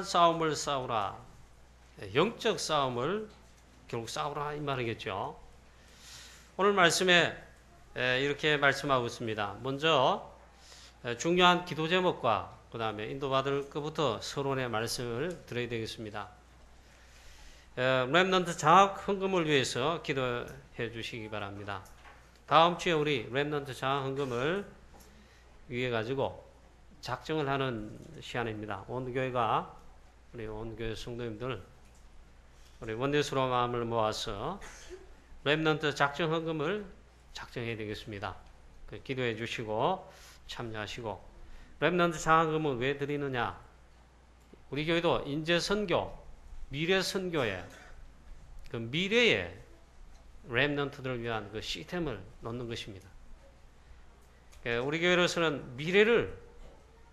싸움을 싸우라. 영적 싸움을 결국 싸우라 이 말이겠죠. 오늘 말씀에 이렇게 말씀하고 있습니다. 먼저 중요한 기도 제목과 그 다음에 인도받을 것부터 서론의 말씀을 드려야 되겠습니다. 렘넌트 장학 헌금을 위해서 기도해 주시기 바랍니다. 다음 주에 우리 렘넌트 장학 헌금을 위해 가지고 작정을 하는 시간입니다. 온 교회가 우리 온 교회 성도님들 우리 원대수로 마음을 모아서 렘넌트 작정 헌금을 작정해야 되겠습니다. 기도해 주시고 참여하시고 렘넌트 장학금은 왜 드리느냐? 우리 교회도 인재 선교, 미래 선교에 그 미래의 렘넌트들을 위한 그 시스템을 놓는 것입니다. 우리 교회로서는 미래를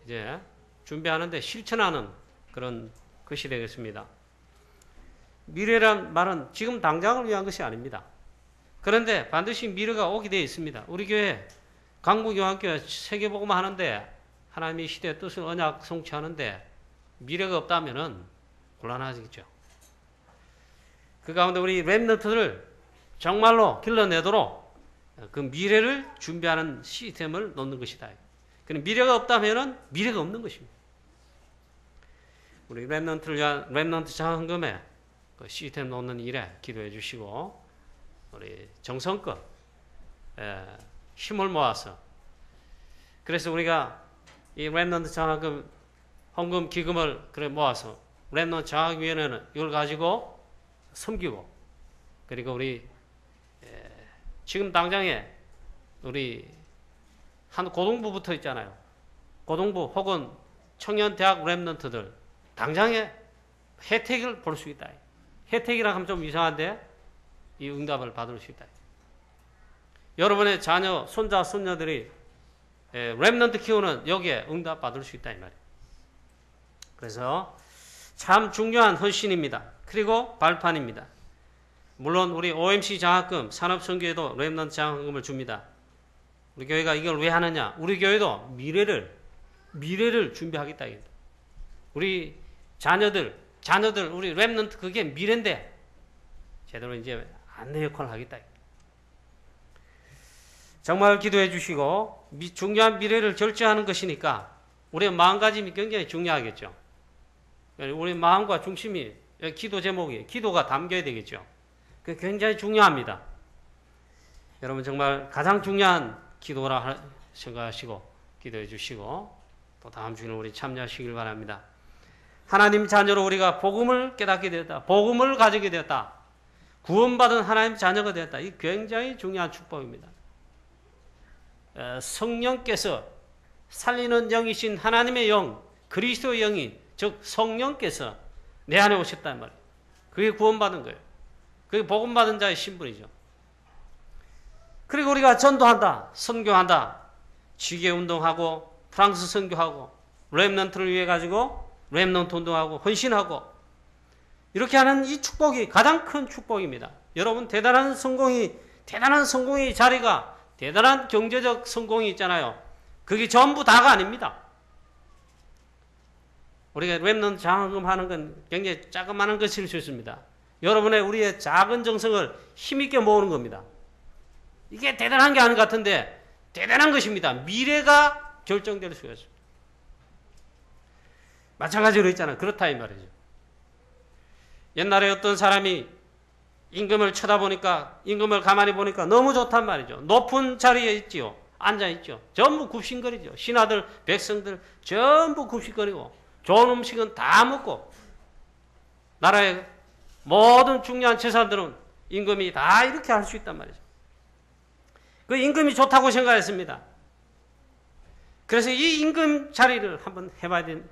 이제 준비하는데 실천하는 그런 것이 되겠습니다. 미래란 말은 지금 당장을 위한 것이 아닙니다. 그런데 반드시 미래가 오게 되어 있습니다. 우리 교회 강북요한교회 세계복음화 하는데 하나님의 시대의 뜻을 언약 성취하는데 미래가 없다면은 곤란하겠죠. 그 가운데 우리 렘넌트를 정말로 길러내도록 그 미래를 준비하는 시스템을 놓는 것이다. 그럼 미래가 없다면은 미래가 없는 것입니다. 우리 렘넌트를 위한 렘넌트 장학금에 그 시스템 놓는 일에 기도해 주시고 우리 정성껏 힘을 모아서 그래서 우리가 이 렘넌트 장학금 헌금 기금을 그래 모아서 렘넌트 장학위원회는 이걸 가지고 섬기고 그리고 우리 지금 당장에 우리 한 고등부부터 있잖아요. 고등부 혹은 청년 대학 렘넌트들 당장에 혜택을 볼 수 있다. 혜택이라 하면 좀 이상한데 이 응답을 받을 수 있다. 여러분의 자녀, 손자, 손녀들이 렘넌트 키우는 여기에 응답 받을 수 있다 이 말이에요. 그래서 참 중요한 헌신입니다. 그리고 발판입니다. 물론 우리 OMC 장학금, 산업선교에도 렘넌트 장학금을 줍니다. 우리 교회가 이걸 왜 하느냐? 우리 교회도 미래를 준비하겠다. 우리 자녀들 우리 렘넌트 그게 미래인데 제대로 이제 안내 역할을 하겠다. 정말 기도해 주시고 중요한 미래를 결정하는 것이니까 우리의 마음가짐이 굉장히 중요하겠죠. 우리 마음과 중심이 기도 제목이 기도가 담겨야 되겠죠. 그게 굉장히 중요합니다. 여러분 정말 가장 중요한 기도라 생각하시고 기도해 주시고 또 다음 주에는 우리 참여하시길 바랍니다. 하나님 자녀로 우리가 복음을 깨닫게 되었다. 복음을 가지게 되었다. 구원받은 하나님 자녀가 되었다. 이 굉장히 중요한 축복입니다. 성령께서 살리는 영이신 하나님의 영, 그리스도의 영이 즉 성령께서 내 안에 오셨단 말이에요. 그게 구원받은 거예요. 그게 복음받은 자의 신분이죠. 그리고 우리가 전도한다, 선교한다, 지계운동하고 프랑스 선교하고 렘넌트를 위해 가지고 렘넌트 운동하고 헌신하고 이렇게 하는 이 축복이 가장 큰 축복입니다. 여러분 대단한 성공의 자리가 대단한 경제적 성공이 있잖아요. 그게 전부 다가 아닙니다. 우리가 렘넌트 장학금 하는 건 굉장히 자그마한 것일 수 있습니다. 여러분의 우리의 작은 정성을 힘있게 모으는 겁니다. 이게 대단한 게 아닌 것 같은데 대단한 것입니다. 미래가 결정될 수가 있습니다. 마찬가지로 있잖아요. 그렇다 이 말이죠. 옛날에 어떤 사람이 임금을 쳐다보니까 임금을 가만히 보니까 너무 좋단 말이죠. 높은 자리에 있지요. 앉아있죠. 전부 굽신거리죠. 신하들 백성들 전부 굽신거리고 좋은 음식은 다 먹고 나라의 모든 중요한 재산들은 임금이 다 이렇게 할 수 있단 말이죠. 그 임금이 좋다고 생각했습니다. 그래서 이 임금 자리를 한번 해보자.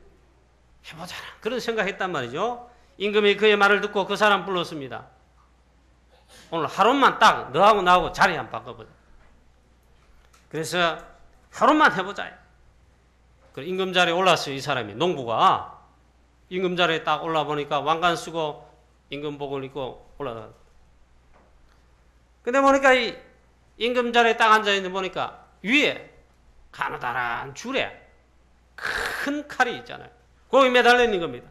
그런 생각했단 말이죠. 임금이 그의 말을 듣고 그 사람 불렀습니다. 오늘 하루만 딱 너하고 나하고 자리 한번 바꿔보자. 그래서 하루만 해보자. 그 임금 자리에 올랐어요. 이 사람이 농부가 임금 자리에 딱 올라보니까 왕관 쓰고 임금복을 입고 올라가. 근데 보니까 이 임금 자리에 딱 앉아있는 보니까 위에 가느다란 줄에 큰 칼이 있잖아요. 거기 매달려 있는 겁니다.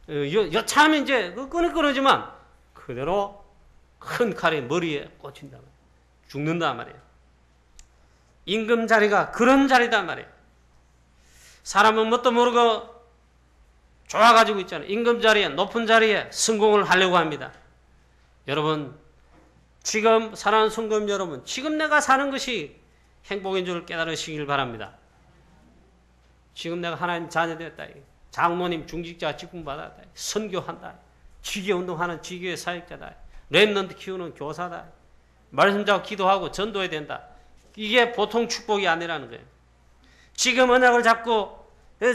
여차하면 이제 끊어지만 그대로 큰 칼이 머리에 꽂힌단 말이에요. 죽는단 말이에요. 임금 자리가 그런 자리단 말이에요. 사람은 뭣도 모르고 좋아가지고 있잖아요. 임금 자리에, 높은 자리에 성공을 하려고 합니다. 여러분, 지금 사랑하는 성도님 여러분, 지금 내가 사는 것이 행복인 줄 깨달으시길 바랍니다. 지금 내가 하나님 자녀 되었다. 장로님 중직자 직분 받았다. 선교한다. 지교운동하는 지교의 사역자다. 렘넌트 키우는 교사다. 말씀 잡고 기도하고 전도해야 된다. 이게 보통 축복이 아니라는 거예요. 지금 언약을 잡고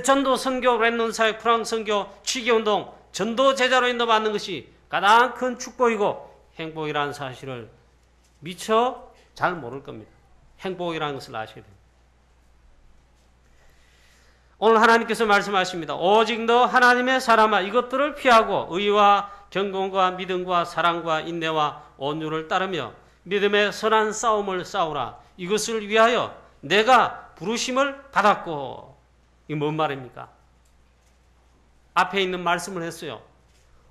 전도, 선교, 렘넌트 사역, 프랑스 선교, 지교운동, 전도 제자로 인도받는 것이 가장 큰 축복이고 행복이라는 사실을 미처 잘 모를 겁니다. 행복이라는 것을 아셔야 됩니다. 오늘 하나님께서 말씀하십니다. 오직 너 하나님의 사람아 이것들을 피하고 의와 경건과 믿음과 사랑과 인내와 온유를 따르며 믿음의 선한 싸움을 싸우라. 이것을 위하여 내가 부르심을 받았고. 이게 뭔 말입니까? 앞에 있는 말씀을 했어요.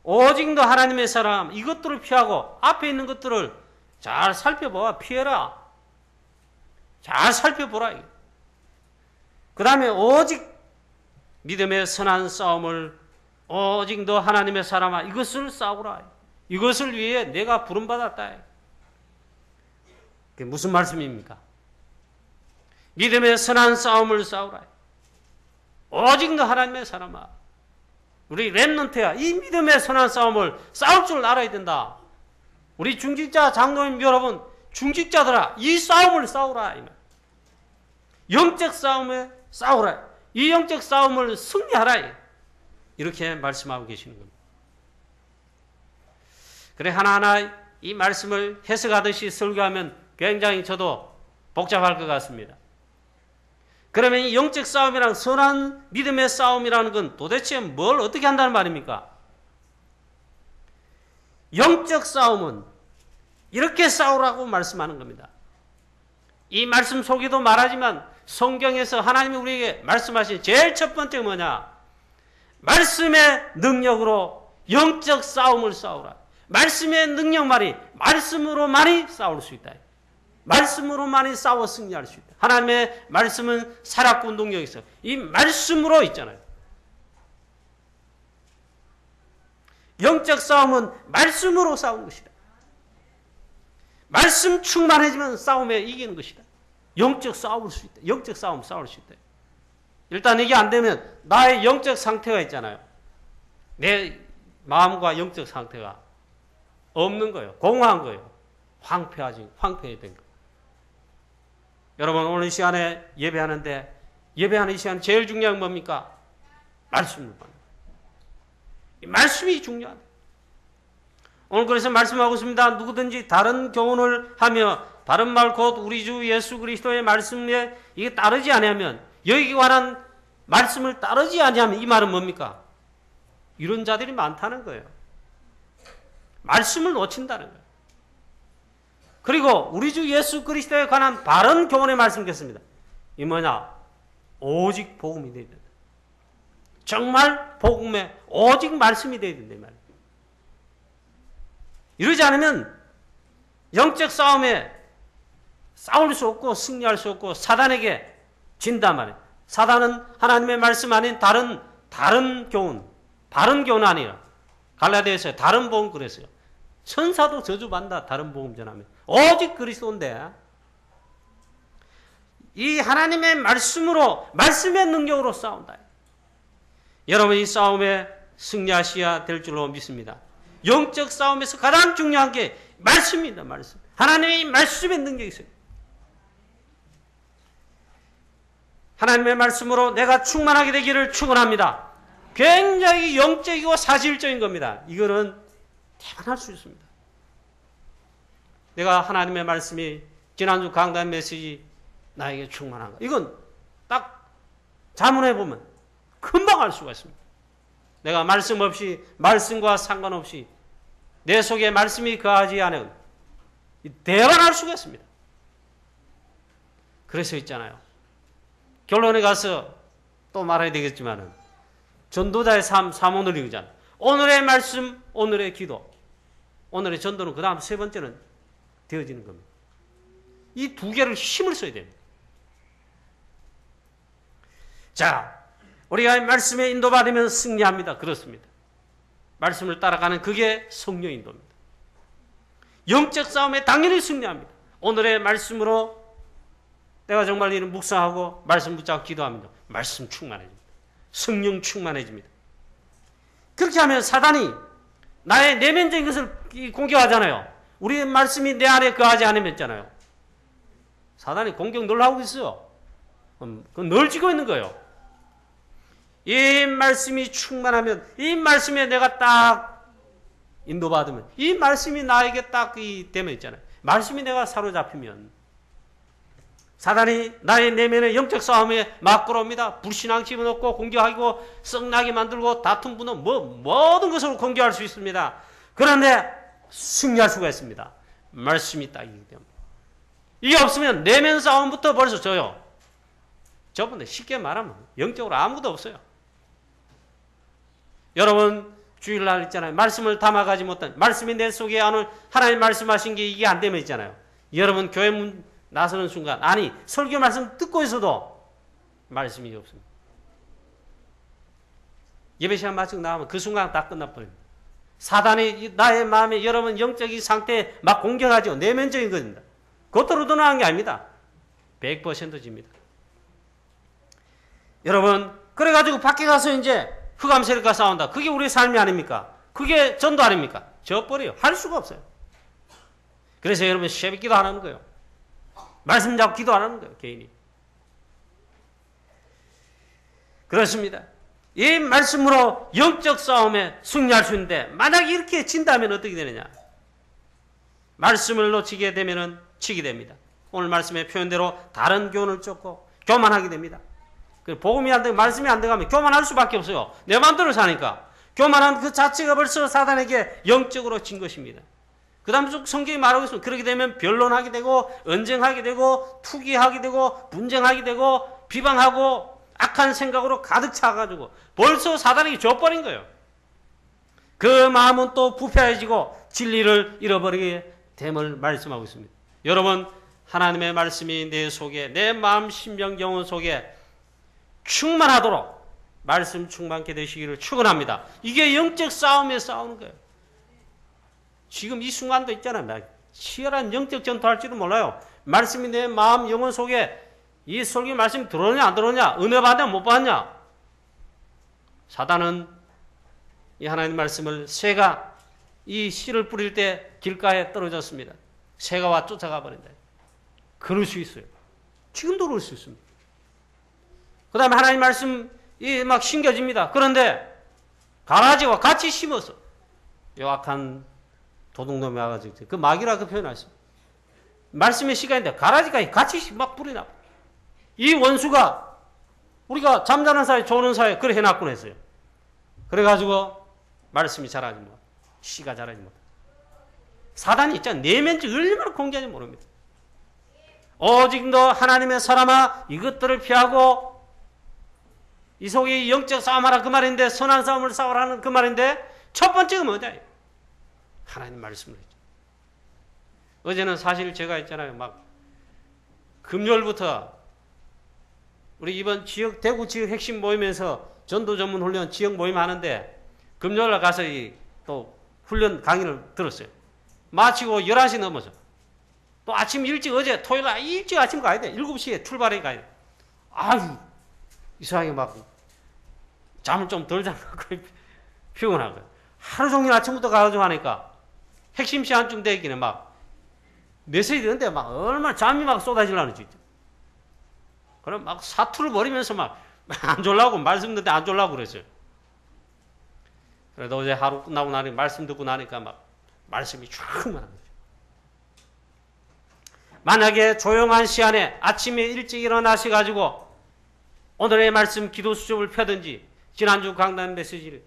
오직 너 하나님의 사람 이것들을 피하고 앞에 있는 것들을 잘 살펴봐. 피해라. 잘 살펴보라. 그 다음에 오직 믿음의 선한 싸움을 오직 너 하나님의 사람아 이것을 싸우라. 이것을 위해 내가 부름받았다. 그게 무슨 말씀입니까? 믿음의 선한 싸움을 싸우라. 오직 너 하나님의 사람아. 우리 렘넌트야. 이 믿음의 선한 싸움을 싸울 줄 알아야 된다. 우리 중직자 장로님 여러분, 중직자들아, 이 싸움을 싸우라. 영적 싸움에 싸우라. 이 영적 싸움을 승리하라. 이렇게 말씀하고 계시는 겁니다. 그래 하나하나 이 말씀을 해석하듯이 설교하면 굉장히 저도 복잡할 것 같습니다. 그러면 이 영적 싸움이랑 선한 믿음의 싸움이라는 건 도대체 뭘 어떻게 한다는 말입니까? 영적 싸움은 이렇게 싸우라고 말씀하는 겁니다. 이 말씀 속에도 말하지만 성경에서 하나님이 우리에게 말씀하신 제일 첫 번째 뭐냐? 말씀의 능력으로 영적 싸움을 싸우라. 말씀의 능력만이 말씀으로만이 싸울 수 있다. 말씀으로만이 싸워 승리할 수 있다. 하나님의 말씀은 살았고 능력이 있어요. 이 말씀으로 있잖아요. 영적 싸움은 말씀으로 싸우는 것이다. 말씀 충만해지면 싸움에 이기는 것이다. 영적 싸울 수 있다. 영적 싸움 싸울 수 있다. 일단 이게 안 되면 나의 영적 상태가 있잖아요. 내 마음과 영적 상태가 없는 거예요. 공허한 거예요. 황폐해야 된 거예요. 여러분 오늘 이 시간에 예배하는데 예배하는 이 시간 제일 중요한 건 뭡니까? 말씀을 받는 거예요. 이 말씀이 중요하다. 오늘 그래서 말씀하고 있습니다. 누구든지 다른 교훈을 하며 다른 말 곧 우리 주 예수 그리스도의 말씀에 이게 따르지 아니하면 여기에 관한 말씀을 따르지 아니하면 이 말은 뭡니까? 이런 자들이 많다는 거예요. 말씀을 놓친다는 거예요. 그리고 우리 주 예수 그리스도에 관한 바른 교훈의 말씀이겠습니다. 이 뭐냐? 오직 복음이 되어야 된다. 정말 복음의 오직 말씀이 되어야 된다. 이 말이에요. 이러지 않으면 영적 싸움에 싸울 수 없고 승리할 수 없고 사단에게 진단 말이에요. 사단은 하나님의 말씀 아닌 다른 교훈, 바른 교훈 아니에요. 갈라디아서에 다른 복음 그랬어요. 천사도 저주받는다. 다른 복음 전하면. 오직 그리스도인데 이 하나님의 말씀으로 말씀의 능력으로 싸운다. 여러분 이 싸움에 승리하셔야 될 줄로 믿습니다. 영적 싸움에서 가장 중요한 게 말씀입니다. 말씀. 하나님의 말씀의 능력이 있어요. 하나님의 말씀으로 내가 충만하게 되기를 축원합니다. 굉장히 영적이고 사실적인 겁니다. 이거는 대단할 수 있습니다. 내가 하나님의 말씀이 지난주 강단 메시지 나에게 충만한가. 이건 딱 자문해 보면 금방 알 수가 있습니다. 내가 말씀 없이 말씀과 상관없이 내 속에 말씀이 거하지 않은 대단할 수가 있습니다. 그래서 있잖아요. 결론에 가서 또 말해야 되겠지만은 전도자의 삶, 사모를 이거잖아요. 오늘의 말씀, 오늘의 기도, 오늘의 전도는 그 다음 세 번째는 되어지는 겁니다. 이 두 개를 힘을 써야 됩니다. 자, 우리가 말씀에 인도받으면 승리합니다. 그렇습니다. 말씀을 따라가는 그게 성령 인도입니다. 영적 싸움에 당연히 승리합니다. 오늘의 말씀으로 내가 정말 이는 묵상하고 말씀 붙잡고 기도합니다. 말씀 충만해집니다. 성령 충만해집니다. 그렇게 하면 사단이 나의 내면적인 것을 공격하잖아요. 우리의 말씀이 내 안에 거하지 않으면 있잖아요. 사단이 공격 늘 하고 있어요. 그건 늘 지고 있는 거예요. 이 말씀이 충만하면, 이 말씀에 내가 딱 인도받으면, 이 말씀이 나에게 딱 되면 있잖아요. 말씀이 내가 사로잡히면 사단이 나의 내면의 영적 싸움에 맞걸어옵니다. 불신앙 집어넣고 공격하고 썩나게 만들고 다툼 분노 모든 것으로 공격할 수 있습니다. 그런데 승리할 수가 있습니다. 말씀이 딱이기 때문에. 이게 없으면 내면 싸움부터 벌써 져요. 저분들 쉽게 말하면 영적으로 아무것도 없어요. 여러분 주일날 있잖아요. 말씀을 담아가지 못한, 말씀이 내 속에 오늘 하나님 말씀하신 게 이게 안 되면 있잖아요. 여러분 교회 문 나서는 순간, 아니 설교 말씀 듣고 있어도 말씀이 없습니다. 예배 시간 마치고 나가면 그 순간 다 끝나버립니다. 사단이 나의 마음에 여러분 영적인 상태에 막 공격하죠. 내면적인 것입니다. 겉으로 드러나는 게 아닙니다. 100% 집니다. 여러분 그래가지고 밖에 가서 이제 흑암 세력과 싸운다. 그게 우리의 삶이 아닙니까? 그게 전도 아닙니까? 져버려요. 할 수가 없어요. 그래서 여러분 새벽 기도 안 하는 거예요. 말씀 잡고 기도 안 하는 거예요. 개인이. 그렇습니다. 이 말씀으로 영적 싸움에 승리할 수 있는데 만약에 이렇게 진다면 어떻게 되느냐? 말씀을 놓치게 되면 치게 됩니다. 오늘 말씀의 표현대로 다른 교훈을 쫓고 교만하게 됩니다. 복음이 안 되고 말씀이 안 돼가면 교만할 수밖에 없어요. 내 마음대로 사니까. 교만한 그 자체가 벌써 사단에게 영적으로 진 것입니다. 그 다음 쭉 성경이 말하고 있습니다. 그렇게 되면 변론하게 되고 언쟁하게 되고 투기하게 되고 분쟁하게 되고 비방하고 악한 생각으로 가득 차가지고 벌써 사단에게 져버린 거예요. 그 마음은 또 부패해지고 진리를 잃어버리게 됨을 말씀하고 있습니다. 여러분 하나님의 말씀이 내 속에, 내 마음 심령 영혼 속에 충만하도록 말씀 충만케 되시기를 축원합니다. 이게 영적 싸움에 싸우는 거예요. 지금 이 순간도 있잖아요. 치열한 영적 전투할지도 몰라요. 말씀이 내 마음 영혼 속에 이 설교 말씀이 들어오냐 안 들어오냐, 은혜 받냐 못 받냐. 사단은 이 하나님 말씀을, 새가 이 씨를 뿌릴 때 길가에 떨어졌습니다. 새가 와 쫓아가 버린다. 그럴 수 있어요. 지금도 그럴 수 있습니다. 그 다음에 하나님 말씀이 막 심겨집니다. 그런데 가라지와 같이 심어서 요악한 도둑놈이 와가지고, 그 마귀라 그 표현하셨어요. 말씀의 시간인데 가라지가 같이 막 불이 나. 이 원수가 우리가 잠자는 사이 조는 사이 그래 해놨곤 했어요. 그래가지고 말씀이 자라지 못, 씨가 자라지 못. 사단이 있잖아요. 내면적 얼마나 공개하는지 모릅니다. 오직 너 하나님의 사람아 이것들을 피하고, 이 속에 영적 싸움하라 그 말인데, 선한 싸움을 싸우라는 그 말인데, 첫 번째가 뭐냐? 하나님 말씀을 했죠. 어제는 사실 제가 있잖아요. 막 금요일부터 우리 이번 지역, 대구 지역 핵심 모임에서 전도 전문 훈련 지역 모임 하는데, 금요일날 가서 또 훈련 강의를 들었어요. 마치고 11시 넘어서 또 아침 일찍, 어제 토요일날 일찍 아침 가야 돼. 7시에 출발해 가야 돼. 아유, 이상하게 막 잠을 좀 덜 자고 피곤하고 하루 종일 아침부터 가가지고 하니까 핵심 시간쯤 되기는 막 메시지 되는데 막 얼마나 잠이 막 쏟아지려는 지. 그럼 막 사투를 벌이면서 막 안 졸라고, 말씀 듣는데 안 졸라고 그랬어요. 그래도 어제 하루 끝나고 나니 말씀 듣고 나니까 막 말씀이 충만한 거죠. 만약에 조용한 시간에 아침에 일찍 일어나셔가지고 오늘의 말씀 기도 수첩을 펴든지 지난주 강단 메시지를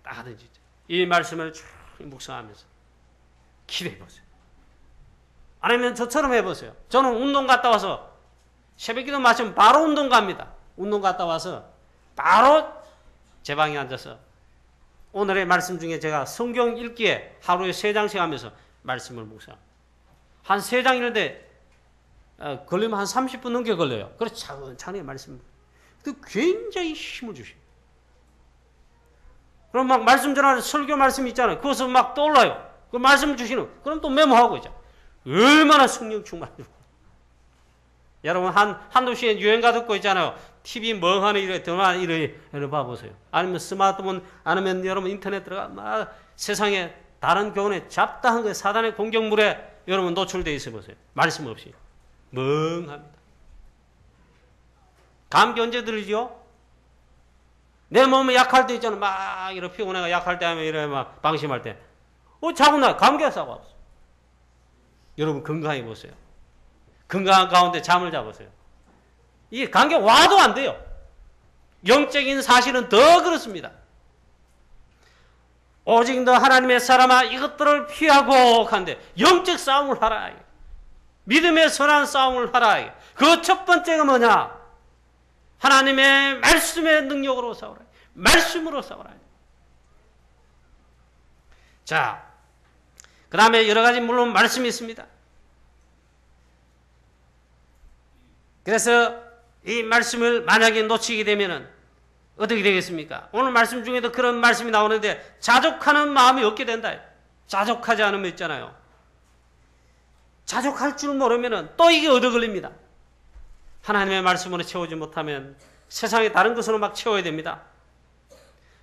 딱 하든지 이 말씀을 쭉 묵상하면서 기도해보세요. 아니면 저처럼 해보세요. 저는 운동 갔다 와서 새벽기도 마치면 바로 운동 갑니다. 운동 갔다 와서 바로 제 방에 앉아서 오늘의 말씀 중에 제가 성경 읽기에 하루에 3장씩 하면서 말씀을 묵상. 한 3장 읽는데 걸리면 한 30분 넘게 걸려요. 그래서 차근차근히 말씀. 굉장히 힘을 주십니다. 그럼 막 말씀 전하는 설교 말씀 있잖아요. 그것을 막 떠올라요. 그 말씀 주시는, 그럼 또 메모하고 있죠. 얼마나 성령 충만해요. 여러분, 한두 시간 유행가 듣고 있잖아요. TV 멍하니 이래, 드만 이래 봐보세요. 아니면 스마트폰, 아니면 여러분 인터넷 들어가, 막 세상에 다른 교훈에 잡다한 거 사단의 공격물에 여러분 노출되어 있어 보세요. 말씀 없이. 멍합니다. 감기 언제 들리죠? 내 몸이 약할 때 있잖아. 막 이렇게 피곤해가 약할 때 하면 이래 막 방심할 때. 자고 나 감기가 싸고 없어. 여러분 건강히 보세요. 건강한 가운데 잠을 자보세요. 이게 감기 와도 안 돼요. 영적인 사실은 더 그렇습니다. 오직 너 하나님의 사람아 이것들을 피하고 한데 영적 싸움을 하라. 믿음의 선한 싸움을 하라. 그 첫 번째가 뭐냐? 하나님의 말씀의 능력으로 싸우라. 말씀으로 싸우라. 자, 그 다음에 여러 가지 물론 말씀이 있습니다. 그래서 이 말씀을 만약에 놓치게 되면은 어떻게 되겠습니까? 오늘 말씀 중에도 그런 말씀이 나오는데 자족하는 마음이 없게 된다. 자족하지 않으면 있잖아요. 자족할 줄 모르면은 또 이게 얻어 걸립니다. 하나님의 말씀으로 채우지 못하면 세상에 다른 것으로 막 채워야 됩니다.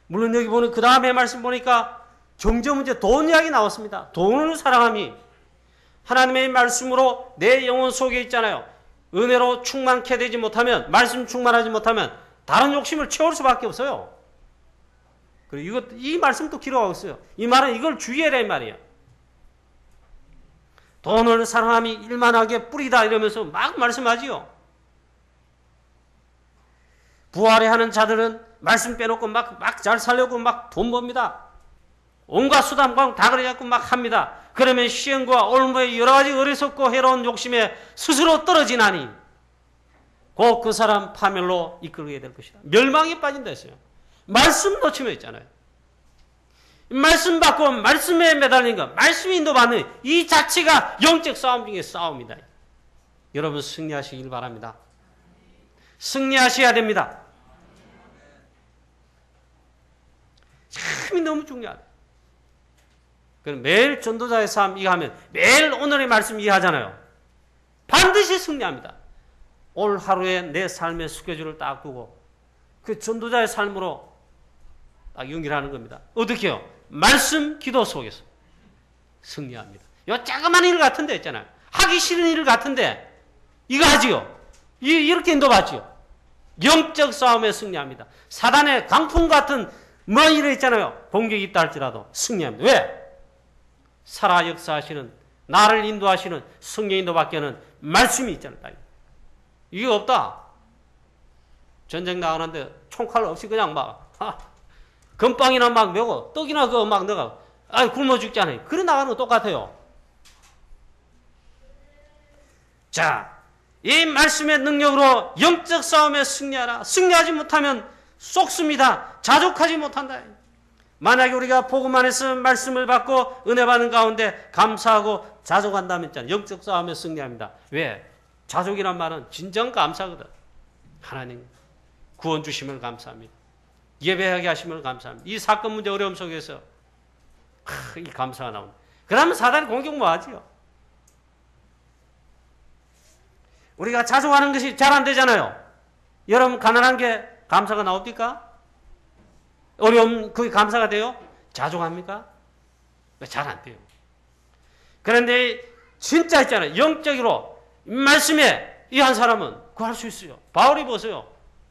물론 여기 보는 그 다음에 말씀 보니까 정점 문제 돈 이야기 나왔습니다. 돈을 사랑함이 하나님의 말씀으로 내 영혼 속에 있잖아요. 은혜로 충만케 되지 못하면, 말씀 충만하지 못하면 다른 욕심을 채울 수밖에 없어요. 그리고 이 말씀도 기록하고 있어요. 이 말은 이걸 주의해라 이 말이에요. 돈을 사랑함이 일만하게 뿌리다 이러면서 막 말씀하지요. 부활해 하는 자들은 말씀 빼놓고 막 잘 살려고 막 돈 법니다. 온갖 수단과 다 그래갖고 막 합니다. 그러면 시행과 올무의 여러 가지 어리석고 해로운 욕심에 스스로 떨어지나니 곧 그 사람 파멸로 이끌게 될 것이다. 멸망에 빠진다 했어요. 말씀 놓치면 있잖아요. 말씀 받고 말씀에 매달린 것, 말씀 인도받는 이 자체가 영적 싸움 중에 싸움이다. 여러분 승리하시길 바랍니다. 승리하셔야 됩니다. 참이 너무 중요하다. 그럼 매일 전도자의 삶 이거 하면 매일 오늘의 말씀 이해하잖아요. 반드시 승리합니다. 오늘 하루에 내 삶의 스케줄을 딱 두고 그 전도자의 삶으로 딱 연결하는 겁니다. 어떻게 해요? 말씀, 기도 속에서 승리합니다. 이 자그마한 일 같은데 있잖아요. 하기 싫은 일 같은데 이거 하지요. 이렇게 인도받지요. 영적 싸움에 승리합니다. 사단의 강풍 같은 뭐 이래 있잖아요. 공격이 있다 할지라도 승리합니다. 왜? 살아 역사하시는, 나를 인도하시는 성령 인도밖에는 말씀이 있잖아요. 이게 없다. 전쟁 나가는데 총칼 없이 그냥 막 건빵이나 막 메고 떡이나 그거 막 넣어가 굶어 죽잖아요. 그래 나가는 거 똑같아요. 자, 이 말씀의 능력으로 영적 싸움에 승리하라. 승리하지 못하면 쏙습니다. 자족하지 못한다. 만약에 우리가 복음 안에서 말씀을 받고 은혜 받는 가운데 감사하고 자족한다면 있잖아요. 영적 싸움에 승리합니다. 왜? 자족이란 말은 진정 감사거든. 하나님 구원 주심을 감사합니다. 예배하게 하심을 감사합니다. 이 사건 문제 어려움 속에서 이 감사가 나옵니다. 그러면 사단이 공격 뭐 하지요? 우리가 자족하는 것이 잘 안 되잖아요. 여러분 가난한 게 감사가 나옵니까? 어려움 그게 감사가 돼요? 자족합니까? 잘 안 돼요. 그런데 진짜 있잖아요. 영적으로 말씀에 이 한 사람은 구할 수 있어요. 바울이 보세요.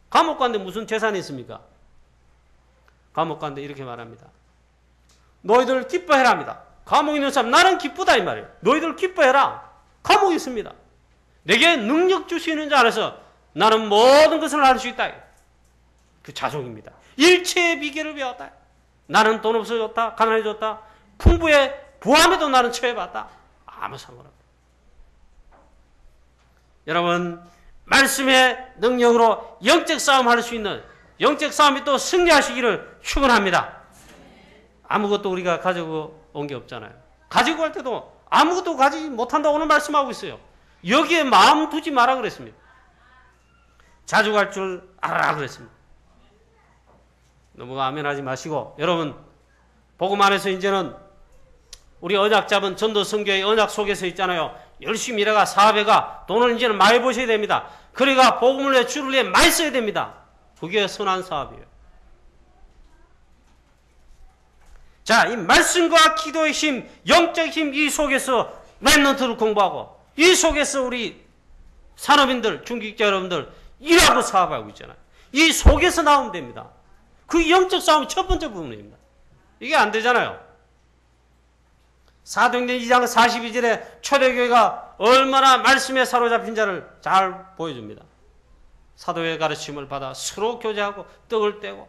감옥 갔는데 무슨 재산이 있습니까? 감옥 갔는데 이렇게 말합니다. 너희들 기뻐해라 합니다. 감옥에 있는 사람 나는 기쁘다 이 말이에요. 너희들 기뻐해라. 감옥에 있습니다. 내게 능력 주시는 자 안에서 나는 모든 것을 할 수 있다. 그 자족입니다. 일체의 비결을 배웠다. 나는 돈 없어졌다. 가난해졌다. 풍부해 부함에도 나는 처해봤다. 아무 상관없다. 여러분 말씀의 능력으로 영적 싸움 할 수 있는 영적 싸움이 또 승리하시기를 축원합니다. 아무것도 우리가 가지고 온 게 없잖아요. 가지고 갈 때도 아무것도 가지지 못한다고 오늘 말씀하고 있어요. 여기에 마음 두지 마라 그랬습니다. 자주 갈 줄 알아라 그랬습니다. 너무 아멘하지 마시고, 여러분 복음 안에서 이제는 우리 언약 잡은 전도 선교의 언약 속에서 있잖아요. 열심히 일해가 사업해가 돈을 이제는 많이 버셔야 됩니다. 그러니까 복음을 위해 주를 위해 많이 써야 됩니다. 그게 선한 사업이에요. 자, 이 말씀과 기도의 힘, 영적 힘, 이 속에서 랩런트를 공부하고, 이 속에서 우리 산업인들, 중직자 여러분들 일하고 사업하고 있잖아요. 이 속에서 나오면 됩니다. 그 영적 싸움이 첫 번째 부분입니다. 이게 안 되잖아요. 사도행전 2장 42절에 초대교회가 얼마나 말씀에 사로잡힌 자를 잘 보여줍니다. 사도의 가르침을 받아 서로 교제하고 떡을 떼고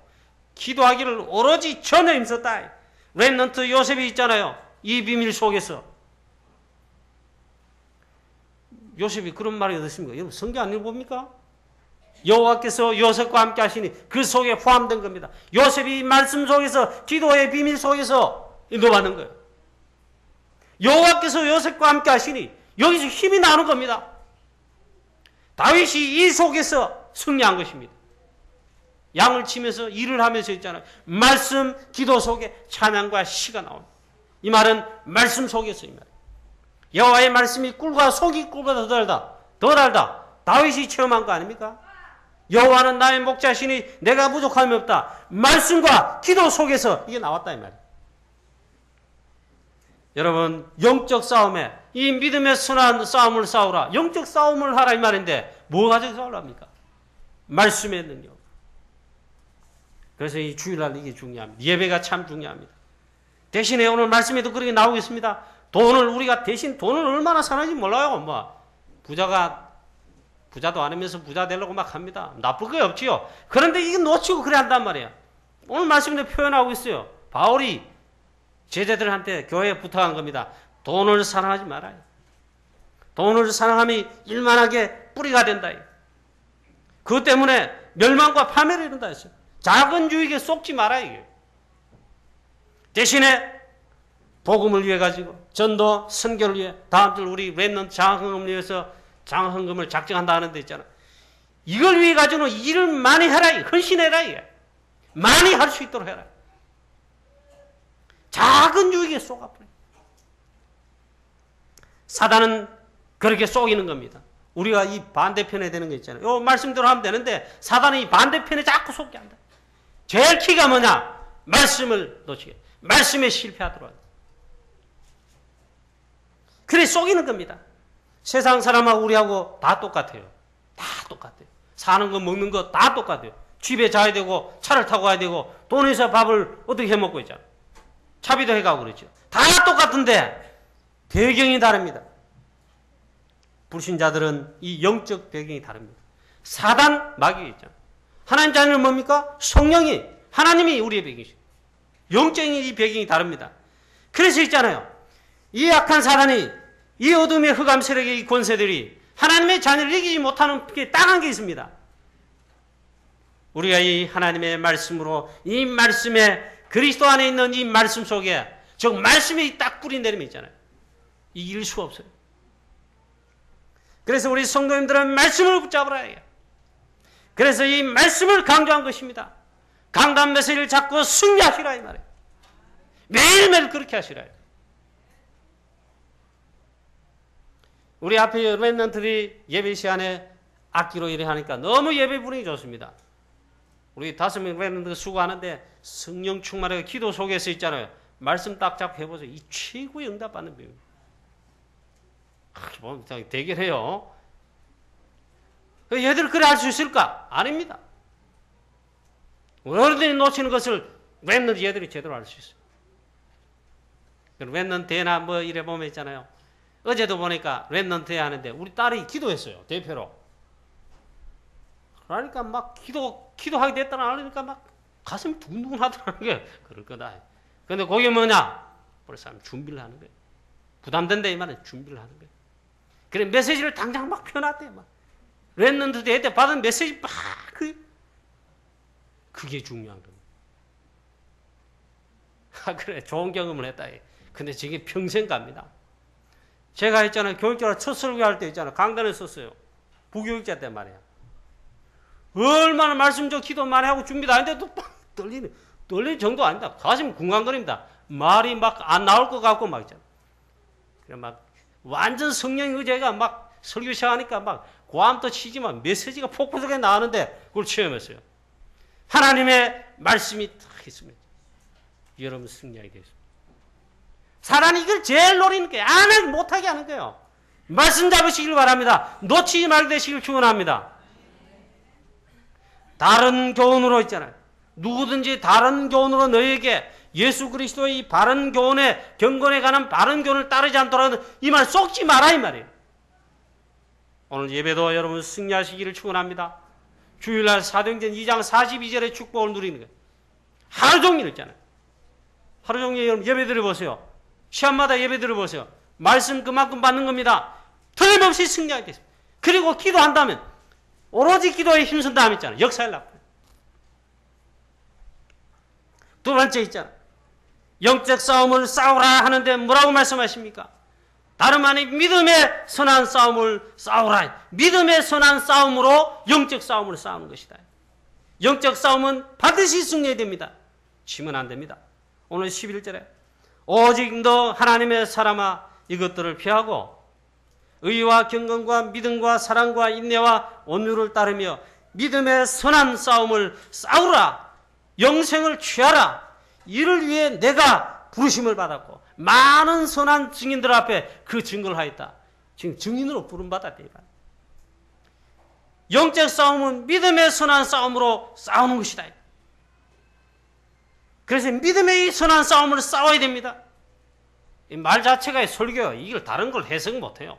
기도하기를 오로지 전혀 힘썼다. 렘넌트 요셉이 있잖아요. 이 비밀 속에서. 요셉이 그런 말이 어떻습니까? 여러분 성경 안 읽어봅니까? 여호와께서 요셉과 함께 하시니 그 속에 포함된 겁니다. 요셉이 말씀 속에서 기도의 비밀 속에서 인도받는 거예요. 여호와께서 요셉과 함께 하시니 여기서 힘이 나는 겁니다. 다윗이 이 속에서 승리한 것입니다. 양을 치면서 일을 하면서 있잖아요. 말씀, 기도 속에 찬양과 시가 나옵니다. 이 말은 말씀 속에서 이 말. 여호와의 말씀이 꿀과 속이 꿀보다 더 달다. 다윗이 체험한 거 아닙니까? 여호와는 나의 목자시니 내가 부족함이 없다. 말씀과 기도 속에서 이게 나왔다 이 말이에요. 여러분 영적 싸움에 이 믿음의 선한 싸움을 싸우라. 영적 싸움을 하라 이 말인데 뭐 가지고 싸우랍니까? 말씀의 능력. 그래서 이 주일날 이게 중요합니다. 예배가 참 중요합니다. 대신에 오늘 말씀에도 그렇게 나오겠습니다. 우리가 대신 돈을 얼마나 사는지 몰라요. 뭐 부자도 아니면서 부자 되려고 막 합니다. 나쁠 게 없지요. 그런데 이게 놓치고 그래 한단 말이야. 오늘 말씀에 표현하고 있어요. 바울이 제자들한테 교회에 부탁한 겁니다. 돈을 사랑하지 말아요. 돈을 사랑함이 일만하게 뿌리가 된다. 그것 때문에 멸망과 파멸이 이른다 했어요. 작은 유익에 쏟지 말아요. 이게. 대신에 복음을 위해 가지고 전도 선교를 위해 다음 주 우리 랩넌트 장학금을 위해서 장학금을 작정한다 하는 데 있잖아. 이걸 위해 가지고는 일을 많이 해라. 헌신해라. 이게. 많이 할 수 있도록 해라. 작은 유익에 쏘아버려. 사단은 그렇게 쏘이는 겁니다. 우리가 이 반대편에 되는 거 있잖아요. 요 말씀대로 하면 되는데 사단은 이 반대편에 자꾸 쏘게 한다. 제일 키가 뭐냐? 말씀을 놓치게. 말씀에 실패하도록 한다. 그래 쏘이는 겁니다. 세상 사람하고 우리하고 다 똑같아요. 다 똑같아요. 사는 거 먹는 거 다 똑같아요. 집에 자야 되고 차를 타고 가야 되고 돈에서 밥을 어떻게 해먹고 있잖아. 차비도 해가고 그렇죠. 다 똑같은데 배경이 다릅니다. 불신자들은 이 영적 배경이 다릅니다. 사단 마귀가 있잖아. 하나님 자녀는 뭡니까? 성령이 하나님이 우리의 배경이죠. 영적인 이 배경이 다릅니다. 그래서 있잖아요. 이 악한 사단이 이 어둠의 흑암 세력의 이 권세들이 하나님의 자녀를 이기지 못하는 게 딱 한 게 있습니다. 우리가 이 하나님의 말씀으로 이 말씀에 그리스도 안에 있는 이 말씀 속에 즉 말씀이 딱 뿌리 내리면 있잖아요. 이길 수 없어요. 그래서 우리 성도님들은 말씀을 붙잡으라 해요. 그래서 이 말씀을 강조한 것입니다. 강단 메시지를 잡고 승리하시라 이 말이에요. 매일매일 그렇게 하시라 해요. 우리 앞에 랩런트들이 예배 시간에 악기로 일을 하니까 너무 예배 분위기 좋습니다. 우리 5명 랩런트가 수고하는데 성령 충만하게 기도 속에서 있잖아요. 말씀 딱 잡고 해보세요. 이 최고의 응답받는 배우. 뭐 대결해요. 얘들 그래 할 수 있을까? 아닙니다. 어른들이 놓치는 것을 랩런트 얘들이 제대로 할 수 있어요. 랩런트나 뭐 이래 보면 있잖아요. 어제도 보니까 랩런트 하는데 우리 딸이 기도했어요. 대표로. 그러니까 막 기도하게 됐다는 알으니까 막 가슴이 두근두근 하더라는 게 그럴 거다. 근데 그게 뭐냐? 벌써 준비를 하는 거예요. 부담된다 이 말은 준비를 하는 거예요. 그래 메시지를 당장 막 펴놨대요. 막. 랩런트 대회 때 받은 메시지 막 그게 중요한 겁니다. 그래, 좋은 경험을 했다. 근데 저게 평생 갑니다. 제가 했잖아요. 교육자로 첫 설교할 때 있잖아요. 강단에 썼어요. 부교육자 때 말이야. 얼마나 말씀 좀 기도 많이 하고 준비도 안 했는데도 막 떨리는 정도 아니다. 가슴 쿵쾅거립니다. 말이 막 안 나올 것 같고 막 있잖아. 그래 막 완전 성령 의제가 막 설교 시작하니까 막 고함도 치지만 메시지가 폭포적에 나오는데 그걸 체험했어요. 하나님의 말씀이 딱 있습니다. 여러분 승리하게 되겠습니다. 사람이 이걸 제일 노리는 게 안 하게 못하게 하는 거예요. 말씀 잡으시길 바랍니다. 놓치지 말게 되시길 축원합니다. 다른 교훈으로 있잖아요. 누구든지 다른 교훈으로 너희에게 예수 그리스도의 바른 교훈에 경건에 관한 바른 교훈을 따르지 않도록 이 말 쏙지 마라 이 말이에요. 오늘 예배도 여러분 승리하시기를 축원합니다. 주일날 사도행전 2장 42절의 축복을 누리는 거예요. 하루 종일 있잖아요. 하루 종일 여러분 예배 드려보세요. 시간마다 예배 드려보세요. 말씀 그만큼 받는 겁니다. 틀림없이 승리하게 됐습니다. 그리고 기도한다면 오로지 기도에 힘쓴 다음 있잖아요. 역사를 낳고. 두 번째 있잖아요. 영적 싸움을 싸우라 하는데 뭐라고 말씀하십니까? 다름 아닌 믿음의 선한 싸움을 싸우라. 믿음의 선한 싸움으로 영적 싸움을 싸우는 것이다. 영적 싸움은 반드시 승리해야 됩니다. 지면 안 됩니다. 오늘 11절에 오직 너 하나님의 사람아 이것들을 피하고 의와 경건과 믿음과 사랑과 인내와 온유를 따르며 믿음의 선한 싸움을 싸우라. 영생을 취하라. 이를 위해 내가 부르심을 받았고 많은 선한 증인들 앞에 그 증거를 하였다. 지금 증인으로 부름받았다. 영적 싸움은 믿음의 선한 싸움으로 싸우는 것이다. 그래서 믿음의 선한 싸움을 싸워야 됩니다. 이 말 자체가 설교예요. 이걸 다른 걸 해석 못해요.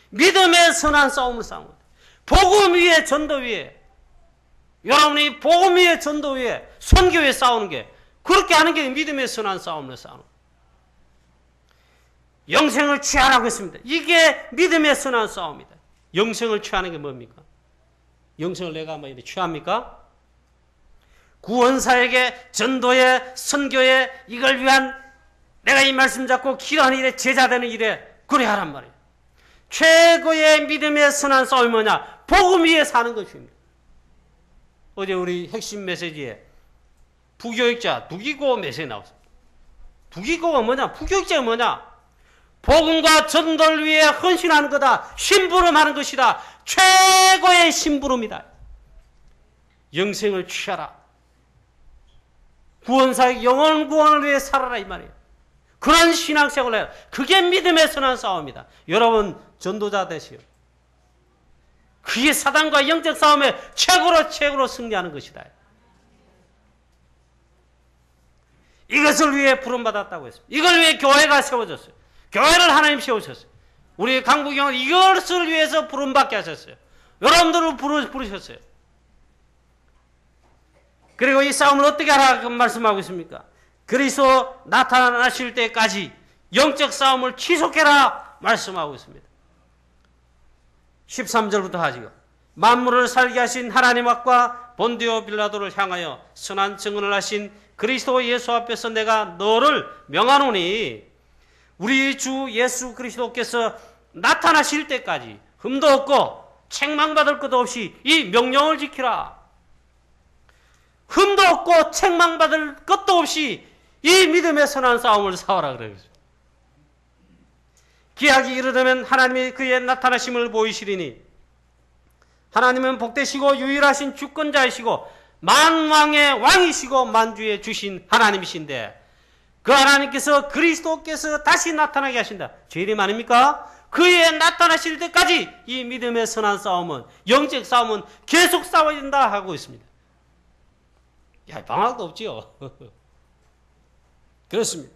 믿음의 선한 싸움을 싸우는 거예요. 복음 위에 전도 위에 여러분이 복음 위에 전도 위에 선교 위에 싸우는 게 그렇게 하는 게 믿음의 선한 싸움을 싸우는 거예요. 영생을 취하라고 했습니다. 이게 믿음의 선한 싸움이다. 영생을 취하는 게 뭡니까? 영생을 내가 뭐 이렇게 취합니까? 구원사에게 전도에 선교에 이걸 위한 내가 이 말씀 잡고 기도하는 일에 제자되는 일에 그래 하란 말이에요. 최고의 믿음의 선한 싸움이 뭐냐? 복음 위에 사는 것입니다. 어제 우리 핵심 메시지에 부교육자 두기고 메시지 나왔습니다. 두기고가 뭐냐? 부교육자가 뭐냐? 복음과 전도를 위해 헌신하는 거다. 심부름하는 것이다. 최고의 심부름이다. 영생을 취하라. 구원사의 영원 구원을 위해 살아라 이 말이에요. 그런 신앙생활을 해라. 그게 믿음의 선한 싸움이다. 여러분 전도자 되시오. 그게 사단과 영적 싸움에 최고로 승리하는 것이다. 이것을 위해 부름받았다고 했습니다. 이걸 위해 교회가 세워졌어요. 교회를 하나님 세우셨어요. 우리 강부경은 이것을 위해서 부름받게 하셨어요. 여러분들을 부르셨어요. 그리고 이 싸움을 어떻게 하라 말씀하고 있습니까? 그리스도 나타나실 때까지 영적 싸움을 지속해라 말씀하고 있습니다. 13절부터 하지요. 만물을 살게 하신 하나님 앞과 본디오 빌라도를 향하여 선한 증언을 하신 그리스도 예수 앞에서 내가 너를 명하노니 우리 주 예수 그리스도께서 나타나실 때까지 흠도 없고 책망받을 것도 없이 이 명령을 지키라. 흠도 없고 책망받을 것도 없이 이 믿음의 선한 싸움을 싸워라 그래요. 기약이 이르되면 하나님이 그의 나타나심을 보이시리니 하나님은 복되시고 유일하신 주권자이시고 만왕의 왕이시고 만주의 주신 하나님이신데 그 하나님께서 그리스도께서 다시 나타나게 하신다. 죄림 아닙니까? 그의 나타나실 때까지 이 믿음의 선한 싸움은 영적 싸움은 계속 싸워야 된다 하고 있습니다. 야, 방학도 없지요. 그렇습니다.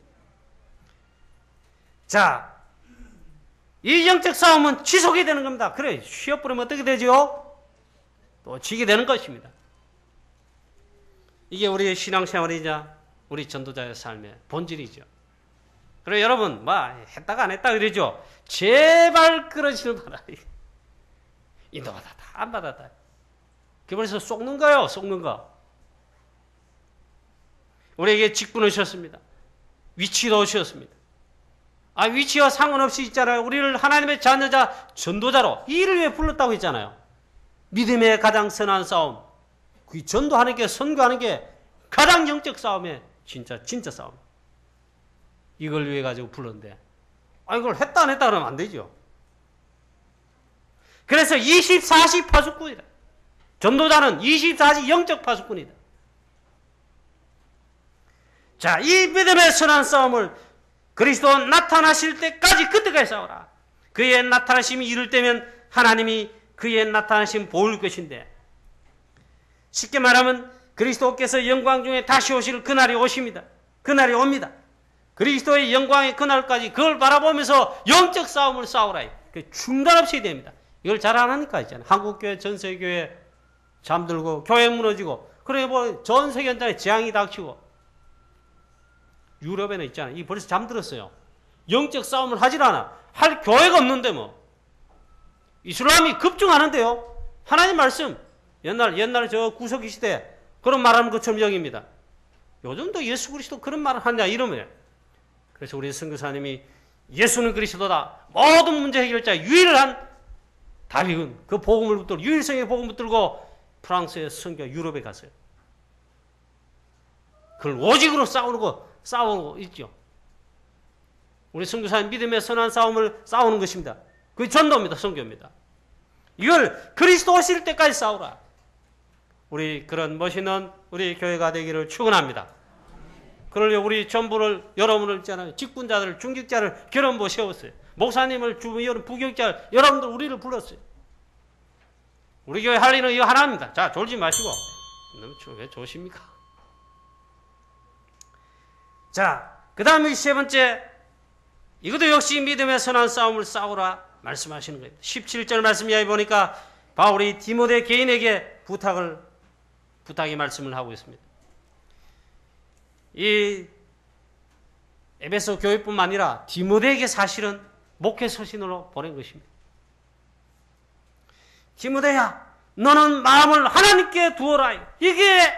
자, 이 영적 싸움은 지속이 되는 겁니다. 그래, 쉬어버리면 어떻게 되죠? 또 지게 되는 것입니다. 이게 우리의 신앙생활이자 우리 전도자의 삶의 본질이죠. 그래, 여러분, 했다가 안 했다 그러죠? 제발 그러시는 바라. 인도받았다, 안 받았다. 그래서 속는 거예요, 속는 거. 우리에게 직분을 주셨습니다. 위치도 주셨습니다. 위치와 상관없이 있잖아요. 우리를 하나님의 자녀자, 전도자로 이 일을 위해 불렀다고 했잖아요. 믿음의 가장 선한 싸움. 그 전도하는 게, 선교하는 게 가장 영적 싸움에 진짜 싸움. 이걸 위해 가지고 불렀는데, 이걸 했다 안 했다 그러면 안 되죠. 그래서 24시 파수꾼이다. 전도자는 24시 영적 파수꾼이다. 자, 이 믿음의 선한 싸움을 그리스도 나타나실 때까지 그때까지 싸우라. 그의 나타나심이 이를 때면 하나님이 그의 나타나심 보일 것인데, 쉽게 말하면 그리스도께서 영광 중에 다시 오실 그날이 오십니다. 그날이 옵니다. 그리스도의 영광의 그날까지 그걸 바라보면서 영적 싸움을 싸우라. 중단 없이 됩니다. 이걸 잘 안 하니까 있잖아요. 한국교회, 전세교회 잠들고 교회 무너지고, 그래 뭐 전 세계 현장에 재앙이 닥치고, 유럽에는 있잖아요. 이 벌써 잠들었어요. 영적 싸움을 하질 않아. 할 교회가 없는데 뭐. 이슬람이 급증하는데요. 하나님 말씀. 옛날 저 구석기 시대 그런 말하는 것처럼 여깁니다. 요즘도 예수 그리스도 그런 말을 하냐 이러면. 그래서 우리 선교사님이 예수는 그리스도다. 모든 문제 해결자 유일한 다리은 그 복음을 붙들고, 유일성의 복음을 붙들고 프랑스의 선교, 유럽에 갔어요. 그걸 오직으로 싸우고 있죠. 우리 선교사님 믿음의 선한 싸움을 싸우는 것입니다. 그게 전도입니다. 선교입니다. 이걸 그리스도 오실 때까지 싸우라. 우리 그런 멋있는 우리 교회가 되기를 축원합니다. 그러려 우리 전부를, 여러분을 있잖아요. 직분자들, 중직자를 결혼부 세웠어요. 목사님을 부교육자, 여러분들 우리를 불렀어요. 우리 교회 할 일은 이거 하나입니다. 자, 졸지 마시고. 왜 조십니까? 자, 그 다음에 세 번째, 이것도 역시 믿음의 선한 싸움을 싸우라 말씀하시는 겁니다. 17절 말씀 이하에 보니까 바울이 디모데 개인에게 부탁의 말씀을 하고 있습니다. 이 에베소 교회뿐만 아니라 디모데에게 사실은 목회 서신으로 보낸 것입니다. 디모데야, 너는 마음을 하나님께 두어라. 이게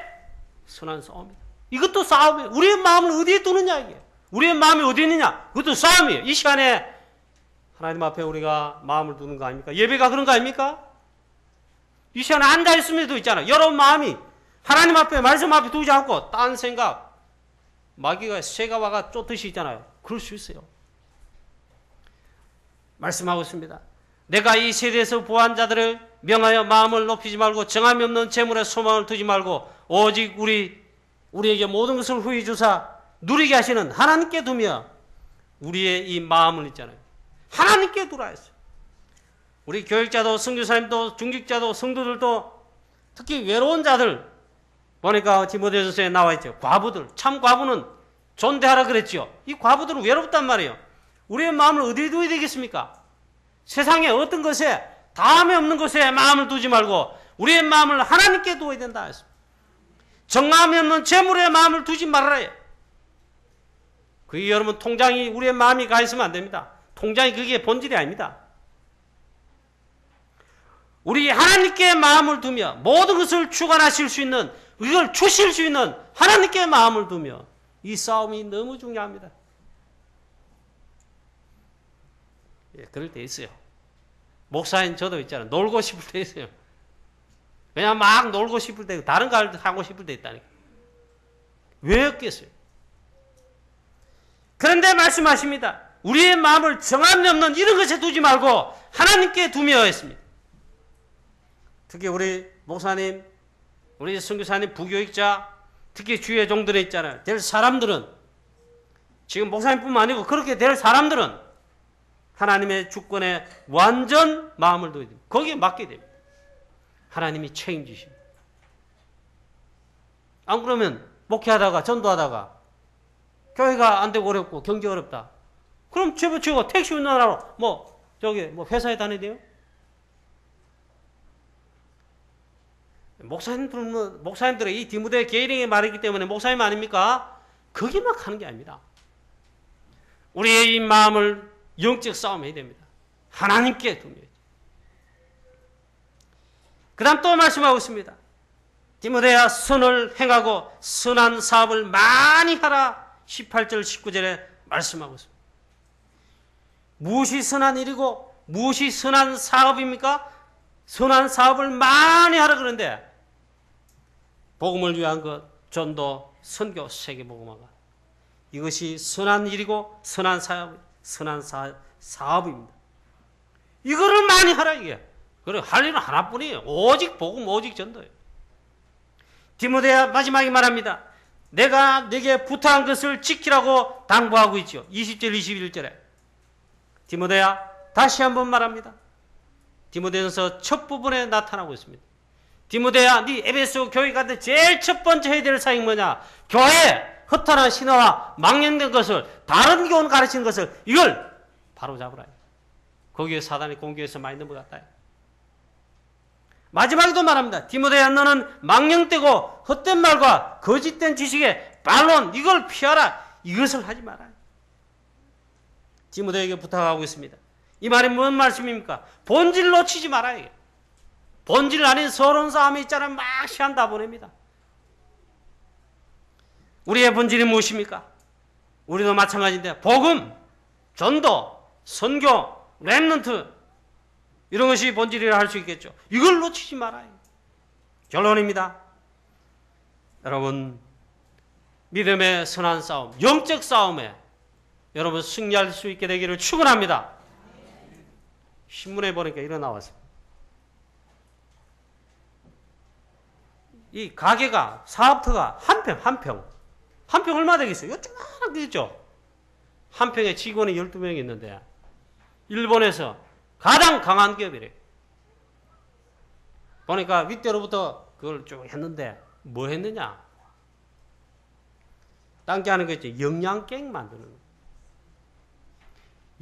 선한 싸움이다. 이것도 싸움이에요. 우리의 마음을 어디에 두느냐, 이게. 우리의 마음이 어디 있느냐, 그것도 싸움이에요. 이 시간에 하나님 앞에 우리가 마음을 두는 거 아닙니까? 예배가 그런 거 아닙니까? 이 시간에 앉아있음에도 있잖아요. 여러분 마음이 하나님 앞에, 말씀 앞에 두지 않고 딴 생각, 마귀가, 새가 와가 쫓듯이 있잖아요. 그럴 수 있어요. 말씀하고 있습니다. 내가 이 세대에서 부한 자들을 명하여 마음을 높이지 말고 정함이 없는 재물에 소망을 두지 말고 오직 우리에게 모든 것을 후히 주사 누리게 하시는 하나님께 두며 우리의 이 마음을 있잖아요. 하나님께 두라 했어요. 우리 교육자도, 선교사님도, 중직자도, 성도들도, 특히 외로운 자들 보니까 디모데전서에 나와 있죠. 과부들, 참 과부는 존대하라 그랬죠. 이 과부들은 외롭단 말이에요. 우리의 마음을 어디에 두어야 되겠습니까? 세상에 어떤 것에, 다음에 없는 것에 마음을 두지 말고 우리의 마음을 하나님께 두어야 된다 했습니다. 정함이 없는 재물에 마음을 두지 말아라. 그게 여러분 통장이, 우리의 마음이 가 있으면 안 됩니다. 통장이 그게 본질이 아닙니다. 우리 하나님께 마음을 두며 모든 것을 주관하실 수 있는, 이걸 주실 수 있는 하나님께 마음을 두며, 이 싸움이 너무 중요합니다. 예, 그럴 때 있어요. 목사인 저도 있잖아요. 놀고 싶을 때 있어요. 그냥 막 놀고 싶을 때, 다른 거 하고 싶을 때 있다니까. 왜 없겠어요? 그런데 말씀하십니다. 우리의 마음을 정함이 없는 이런 것에 두지 말고 하나님께 두며 했습니다. 특히 우리 목사님, 우리 선교사님, 부교육자, 특히 주의 종들에 있잖아요. 될 사람들은, 지금 목사님뿐만 아니고 그렇게 될 사람들은 하나님의 주권에 완전 마음을 두어야 됩니다. 거기에 맡게 됩니다. 하나님이 책임지십니다. 안 그러면 목회하다가, 전도하다가 교회가 안 되고 어렵고 경제 어렵다. 그럼 집어치우고 택시 운전하러 회사에 다녀야 돼요? 목사님들은 이 디모데 게이링의 말이기 때문에 목사님 아닙니까? 거기만 하는 게 아닙니다. 우리의 이 마음을 영적 싸움해야 됩니다. 하나님께 두며. 그 다음 또 말씀하고 있습니다. 디모데야, 선을 행하고 선한 사업을 많이 하라. 18절 19절에 말씀하고 있습니다. 무엇이 선한 일이고 무엇이 선한 사업입니까? 선한 사업을 많이 하라 그러는데 복음을 위한 것, 전도, 선교, 세계복음화가 이것이 선한 일이고 선한 사업입니다. 이거를 많이 하라 이게. 그래 할 일은 하나뿐이에요. 오직 복음, 오직 전도예요. 디모데야 마지막에 말합니다. 내가 네게 부탁한 것을 지키라고 당부하고 있죠. 20절 21절에 디모데야 다시 한번 말합니다. 디모데전서 첫 부분에 나타나고 있습니다. 디모데야 네 에베소 교회 가운데 제일 첫 번째 해야 될 사역이 뭐냐? 교회에 허탄한 신화와 망령된 것을 다른 교훈 가르치는 것을 이걸 바로 잡으라. 거기에 사단이 공격해서 많이 넘어갔다. 마지막에도 말합니다. 디모데야 너는 망령되고 헛된 말과 거짓된 지식에 반론 이걸 피하라. 이것을 하지 마라. 디모데에게 부탁하고 있습니다. 이 말이 뭔 말씀입니까? 본질 놓치지 마라. 본질 아닌 서러운 싸움이 있잖아요. 막 시간 다 보냅니다. 우리의 본질이 무엇입니까? 우리도 마찬가지인데 복음, 전도, 선교, 렘넌트 이런 것이 본질이라 할 수 있겠죠. 이걸 놓치지 말아요. 결론입니다. 여러분 믿음의 선한 싸움, 영적 싸움에 여러분 승리할 수 있게 되기를 축원합니다. 신문에 보니까 이런 나왔습니다. 이 가게가 사업터가 한 평 얼마 되겠어요? 요즘만 되겠죠. 한 평에 직원이 12명이 있는데 일본에서 가장 강한 기업이래요. 보니까 윗대로부터 그걸 쭉 했는데 뭐 했느냐? 딴 게 하는 거 있죠. 영양갱 만드는 거.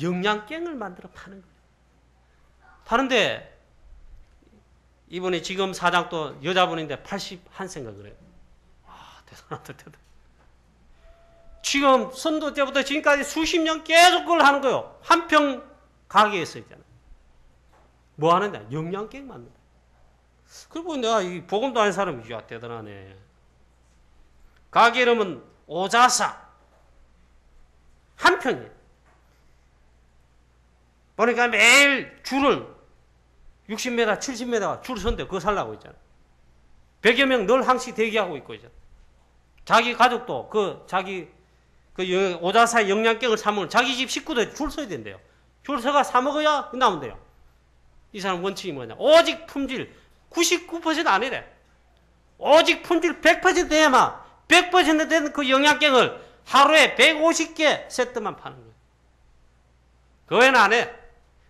영양갱을 만들어 파는 거예요. 파는데 이분이 지금 사장도 여자분인데 81세인가 그래요. 아, 대단하다, 대단. 지금 선도 때부터 지금까지 수십 년 계속 그걸 하는 거예요. 한 평 가게에서 있잖아요. 뭐 하느냐? 영양갱 만든다. 그리고 내가 이 복음도 아는 사람이, 야, 대단하네. 가게 이름은 오자사. 한 평이에요. 보니까 매일 줄을 60m, 70m 줄 선대 그거 살라고 있잖아. 100여 명 늘 항시 대기하고 있고 있잖아. 자기 가족도 자기 오자사 영양갱을 사면 자기 집 식구도 줄 서야 된대요. 줄 서가 사 먹어야 나오면 돼요. 이 사람 원칙이 뭐냐? 오직 품질 99% 아니래. 오직 품질 100% 돼야만 100% 된 그 영양갱을 하루에 150개 세트만 파는 거예요. 그 외에는 안 해.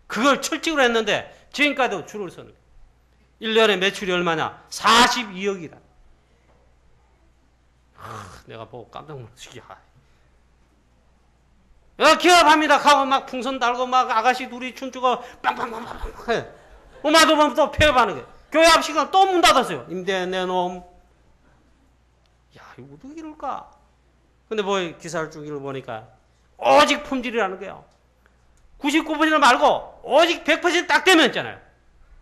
그걸 철칙으로 했는데 지금까지도 줄을 서는 거예요. 1년에 매출이 얼마냐? 42억이다. 내가 보고 깜짝 놀랐지. 기업합니다. 가고 막 풍선 달고 막 아가씨 둘이 춤추고 빵빵빵빵 해. 엄마도 보면 또 폐업하는 거예요. 교회 앞 시간 또 문 닫았어요. 임대 내놓음. 야, 이거 어떻게 이럴까? 근데 뭐 기사를 쭉 읽어보니까 오직 품질이라는 거예요. 99% 말고 오직 100% 딱 되면 있잖아요.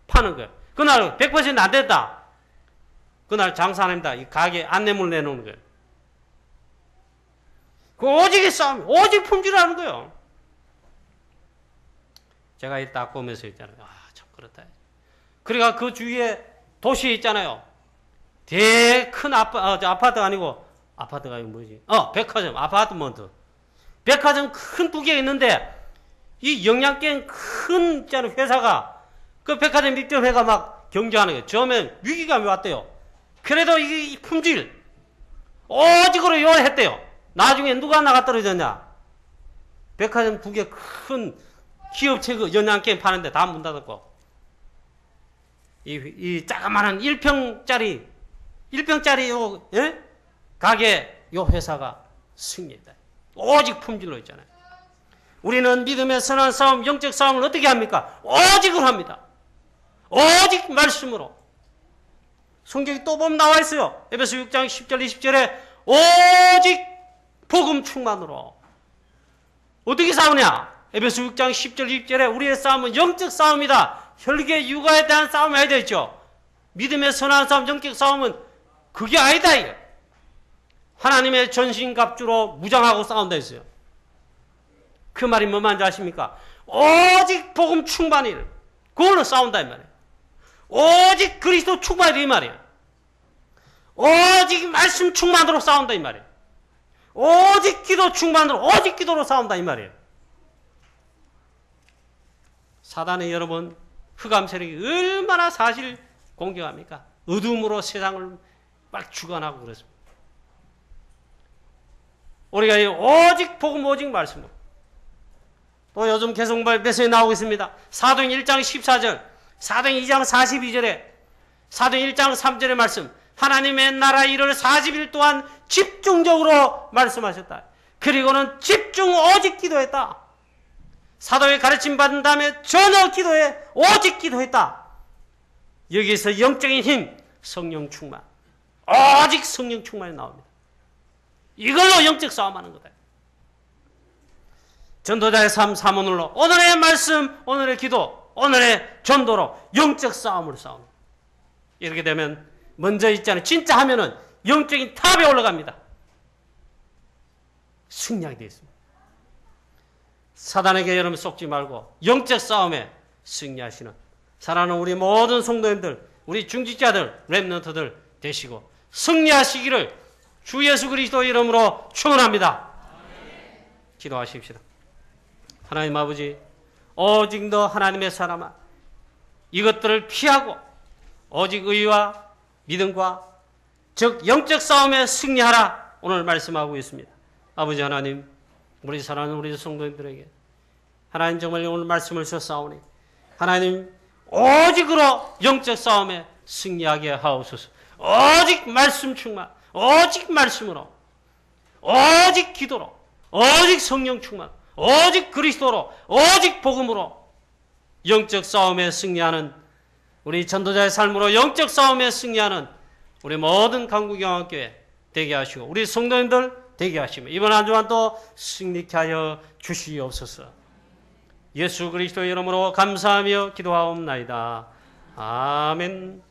파는 거예요. 그날 100% 안 됐다. 그날 장사 안 합니다. 이 가게 안내물 내놓는 거예요. 그 오직의 싸움, 오직 품질이라는 거예요. 제가 이 딱 보면서 있잖아요. 아, 참 그렇다. 그러니까 그 주위에 도시에 있잖아요. 되게 큰 아파트가 아니고, 아파트가 뭐지? 백화점, 아파트먼트. 백화점 큰 두 개 있는데, 이 영양갱 큰 있잖아요. 회사가, 그 백화점 입점회가 막 경쟁하는 거예요. 처음엔 위기감이 왔대요. 그래도 이 품질, 오직으로 요했대요. 나중에 누가 나가 떨어졌냐? 백화점 두 개 큰 기업체 그 영양갱 파는데 다 문 닫았고, 이 자그마한 1평짜리 요, 예? 가게 요 회사가 승리했다. 오직 품질로 있잖아요. 우리는 믿음의 선한 싸움, 영적 싸움을 어떻게 합니까? 오직을 합니다. 오직 말씀으로. 성경이 또 보면 나와 있어요. 에베소 6장 10절 20절에 오직 복음 충만으로. 어떻게 싸우냐? 에베소 6장 10절 20절에 우리의 싸움은 영적 싸움이다. 혈계 육아에 대한 싸움이 아니다 했죠. 믿음의 선한 싸움, 영적 싸움은 그게 아니다. 하나님의 전신갑주로 무장하고 싸운다 했어요. 그 말이 뭐 뭔지 아십니까? 오직 복음 충만이를 그걸로 싸운다 이 말이에요. 오직 그리스도 충만이 이 말이에요. 오직 말씀 충만으로 싸운다 이 말이에요. 오직 기도 충만으로 오직 기도로 싸운다 이 말이에요. 사단의 여러분 흑암 세력이 얼마나 사실 공격합니까? 어둠으로 세상을 막 주관하고 그랬습니다. 우리가 오직 복음 오직 말씀으로 또 요즘 계속 메시지 나오고 있습니다. 사도행 1장 14절 사도행 2장 42절에 사도행 1장 3절의 말씀 하나님의 나라 일을 40일 동안 집중적으로 말씀하셨다. 그리고는 집중 오직 기도했다. 사도의 가르침 받은 다음에 전혀 기도해 오직 기도했다. 여기서 영적인 힘 성령 충만 오직 성령 충만이 나옵니다. 이걸로 영적 싸움하는 거다. 전도자의 삶 사모늘로 오늘의 말씀 오늘의 기도 오늘의 전도로 영적 싸움으로 싸웁니다. 이렇게 되면 먼저 있잖아요. 진짜 하면은 영적인 탑에 올라갑니다. 승리하게 되어 있습니다. 사단에게 여러분 속지 말고 영적 싸움에 승리하시는 사랑하는 우리 모든 성도님들 우리 중직자들 렘넌트들 되시고 승리하시기를 주 예수 그리스도 이름으로 축원합니다. 기도하십시다. 하나님 아버지 오직 너 하나님의 사람아 이것들을 피하고 오직 의와 믿음과 즉 영적 싸움에 승리하라 오늘 말씀하고 있습니다. 아버지 하나님 우리 사랑하는 우리 성도님들에게 하나님 정말 오늘 말씀을 주셨사오니 하나님 오직으로 영적 싸움에 승리하게 하옵소서. 오직 말씀 충만 오직 말씀으로 오직 기도로 오직 성령 충만 오직 그리스도로 오직 복음으로 영적 싸움에 승리하는 우리 전도자의 삶으로 영적 싸움에 승리하는 우리 모든 강구경학교회 되게 하시고 우리 성도님들 되게 하시며 이번 한 주간 또 승리케 하여 주시옵소서. 예수 그리스도의 이름으로 감사하며 기도하옵나이다. 아멘.